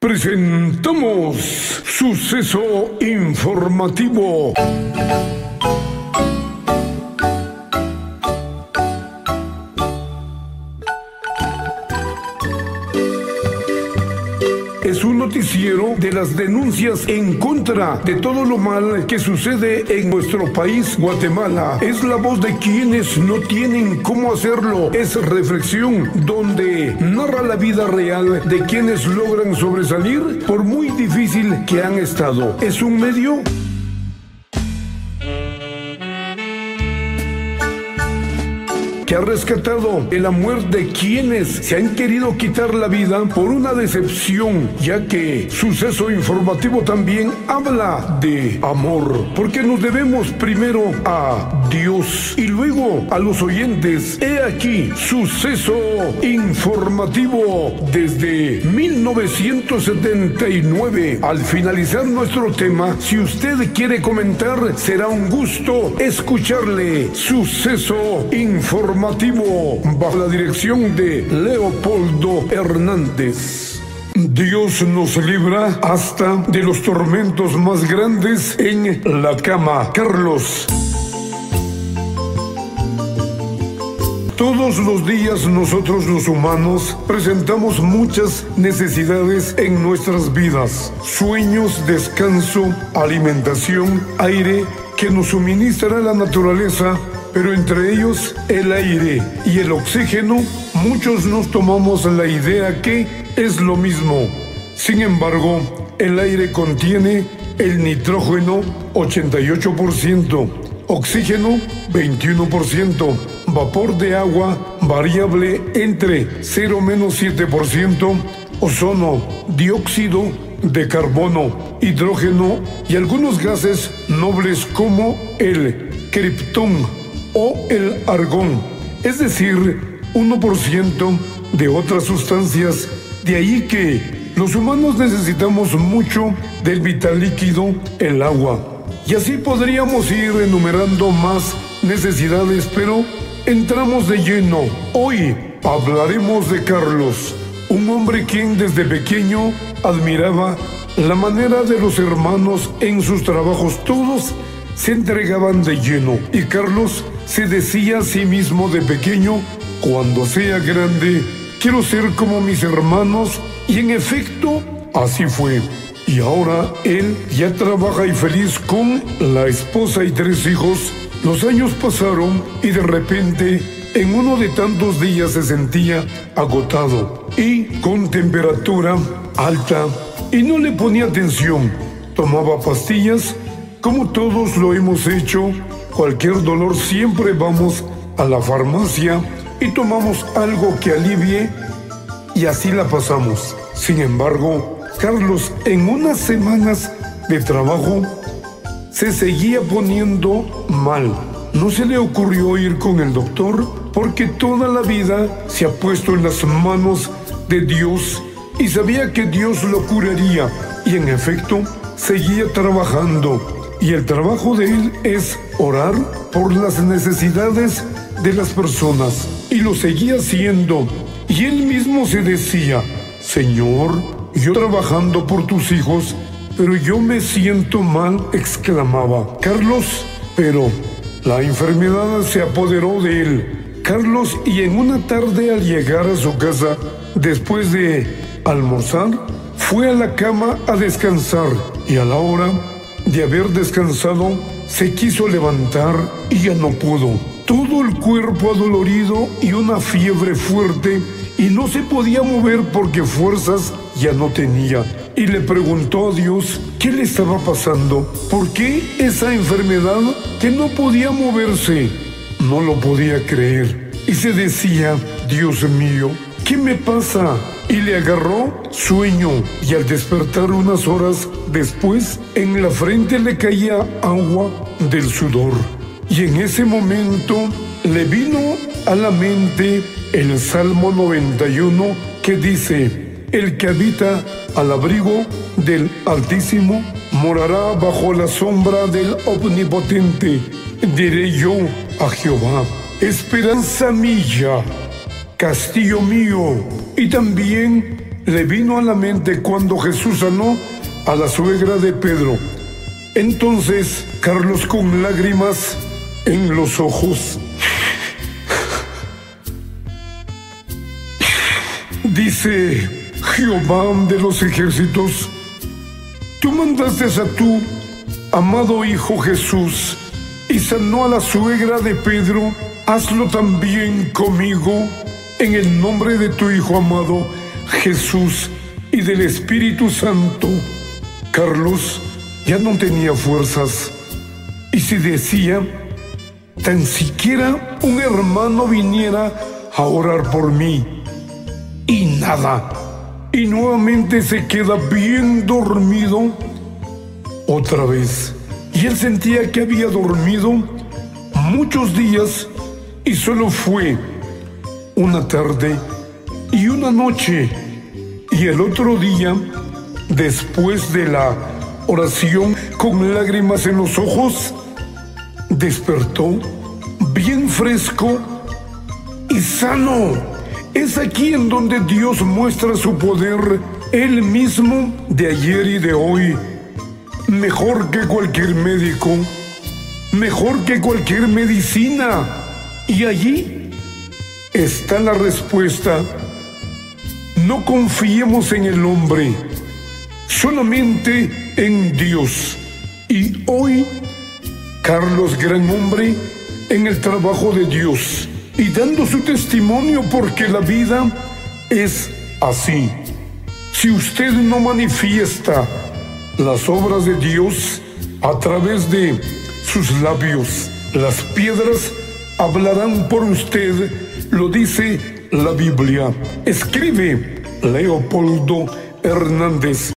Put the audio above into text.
Presentamos Suceso Informativo. Es un noticiero de las denuncias en contra de todo lo mal que sucede en nuestro país, Guatemala. Es la voz de quienes no tienen cómo hacerlo. Es reflexión donde narra la vida real de quienes logran sobresalir por muy difícil que han estado. Es un medio que ha rescatado de la muerte de quienes se han querido quitar la vida por una decepción, ya que Suceso Informativo también habla de amor, porque nos debemos primero a Dios y luego a los oyentes. He aquí Suceso Informativo desde 1979. Al finalizar nuestro tema, si usted quiere comentar, será un gusto escucharle. Suceso Informativo bajo la dirección de Leopoldo Hernández. Dios nos libra hasta de los tormentos más grandes en la cama. Carlos. Todos los días nosotros los humanos presentamos muchas necesidades en nuestras vidas. Sueños, descanso, alimentación, aire que nos suministra la naturaleza, pero entre ellos el aire y el oxígeno, muchos nos tomamos la idea que es lo mismo. Sin embargo, el aire contiene el nitrógeno 88%, oxígeno 21%, vapor de agua variable entre 0-7%, ozono, dióxido de carbono, hidrógeno y algunos gases nobles como el kriptón o el argón, es decir, 1% de otras sustancias. De ahí que los humanos necesitamos mucho del vital líquido, el agua. Y así podríamos ir enumerando más necesidades, pero entramos de lleno. Hoy hablaremos de Carlos, un hombre quien desde pequeño admiraba la manera de los hermanos en sus trabajos. Todos se entregaban de lleno y Carlos se decía a sí mismo de pequeño: cuando sea grande quiero ser como mis hermanos, y en efecto así fue. Y ahora él ya trabaja y feliz con la esposa y 3 hijos. Los años pasaron y de repente en uno de tantos días se sentía agotado y con temperatura alta y no le ponía atención. Tomaba pastillas como todos lo hemos hecho. Cualquier dolor siempre vamos a la farmacia y tomamos algo que alivie y así la pasamos. Sin embargo, Carlos en unas semanas de trabajo se seguía poniendo mal. No se le ocurrió ir con el doctor porque toda la vida se ha puesto en las manos de Dios y sabía que Dios lo curaría. Y en efecto, seguía trabajando. Y el trabajo de él es orar por las necesidades de las personas. Y lo seguía haciendo. Y él mismo se decía: Señor, yo trabajando por tus hijos, pero yo me siento mal, exclamaba Carlos. Pero la enfermedad se apoderó de él. Carlos, y en una tarde al llegar a su casa, después de almorzar, fue a la cama a descansar. Y a la hora de haber descansado, se quiso levantar y ya no pudo. Todo el cuerpo adolorido y una fiebre fuerte, y no se podía mover porque fuerzas ya no tenía. Y le preguntó a Dios qué le estaba pasando, por qué esa enfermedad que no podía moverse. No lo podía creer y se decía: Dios mío, ¿qué me pasa? Y le agarró sueño, y al despertar unas horas después, en la frente le caía agua del sudor. Y en ese momento le vino a la mente el Salmo 91 que dice: el que habita al abrigo del Altísimo morará bajo la sombra del Omnipotente. Diré yo a Jehová: esperanza mía, castillo mío. Y también le vino a la mente cuando Jesús sanó a la suegra de Pedro. Entonces, Carlos, con lágrimas en los ojos, dice: Jehová de los ejércitos, tú mandaste a tu amado Hijo Jesús y sanó a la suegra de Pedro. Hazlo también conmigo, en el nombre de tu Hijo amado Jesús y del Espíritu Santo. Carlos ya no tenía fuerzas, y si decía, tan siquiera un hermano viniera a orar por mí, y nada, y nuevamente se queda bien dormido otra vez. Y él sentía que había dormido muchos días y solo fue una tarde y una noche. Y el otro día, después de la oración con lágrimas en los ojos, despertó bien fresco y sano. Es aquí en donde Dios muestra su poder, Él mismo, de ayer y de hoy. Mejor que cualquier médico, mejor que cualquier medicina. Y allí está la respuesta. No confiemos en el hombre, solamente en Dios. Y hoy, Carlos, gran hombre en el trabajo de Dios y dando su testimonio, porque la vida es así. Si usted no manifiesta las obras de Dios a través de sus labios, las piedras hablarán por usted, lo dice la Biblia. Escribe Leopoldo Hernández.